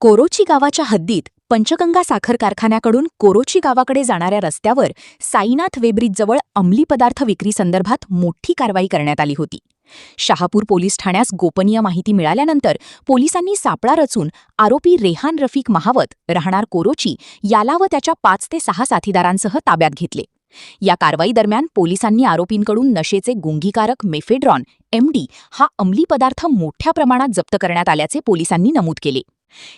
कोरोची गावाच्या हद्दीत पंचगंगा साखर कारखान्याकडून कोरोची गावाकडे जाणाऱ्या रस्त्यावर साईनाथ वेब्रिजजवळ अंमली पदार्थ विक्रीसंदर्भात मोठी कारवाई करण्यात आली होती. शहापूर पोलीस ठाण्यास गोपनीय माहिती मिळाल्यानंतर पोलिसांनी सापळा रचून आरोपी रेहान रफिक महावत राहणार कोरोची याला व त्याच्या 5 ते 6 साथीदारांसह ताब्यात घेतले. या कारवाई दरम्यान पोलिसांनी आरोपींकडून नशेचे गुंगीकारक मेफेड्रॉन MD हा अंमली पदार्थ मोठ्या प्रमाणात जप्त करण्यात आल्याचे पोलिसांनी नमूद केले.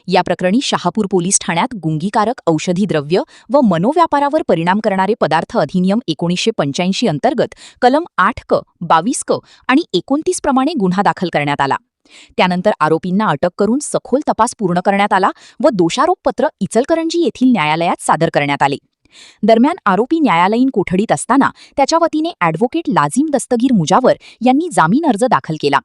या प्रकरणी शहापूर पोलीस ठाण्यात गुंगीकारक औषधी द्रव्य व मनोव्यापारावर परिणाम करणारे पदार्थ अधिनियम 1985 अंतर्गत कलम 8 क 22 क आणि 29 प्रमाणे गुन्हा दाखल करण्यात आला. त्यानंतर आरोपींना अटक करून सखोल तपास पूर्ण करण्यात आला व दोषारोपपत्र इचलकरंजी येथील न्यायालयात सादर करण्यात आले. दरम्यान आरोपी न्यायालयीन कोठडीत असताना त्याच्या वतीने ॲडव्होकेट लाजिम दस्तगीर मुजावर यांनी जामीन अर्ज दाखल केला.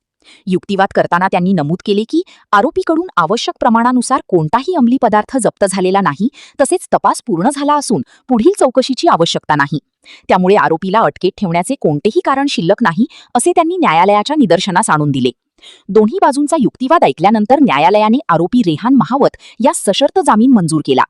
युक्तिवाद करताना त्यांनी नमूद केले की आरोपीकडून आवश्यक प्रमाणानुसार कोणताही अंमली पदार्थ जप्त झालेला नाही, तसेच तपास पूर्ण झाला असून पुढील चौकशीची आवश्यकता नाही. त्यामुळे आरोपीला अटकेत ठेवण्याचे कोणतेही कारण शिल्लक नाही, असे त्यांनी न्यायालयाच्या निदर्शनास आणून दिले. दोन्ही बाजूंचा युक्तिवाद ऐकल्यानंतर न्यायालयाने आरोपी रेहान महावत यास सशर्त जामीन मंजूर केला.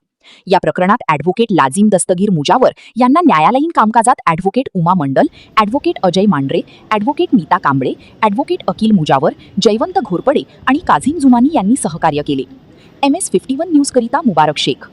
या प्रकरणात ॲडव्होकेट लाजिम दस्तगीर मुजावर यांना न्यायालयीन कामकाजात advocate Uma Mandal, advocate Ajay Mandhare, advocate Neeta Kamble, advocate Akil Mujawar, Jaywant Ghorpade आणि काझीम जुमानी यांनी सहकार्य केले. MS 51 न्यूजकरिता मुबारक शेख.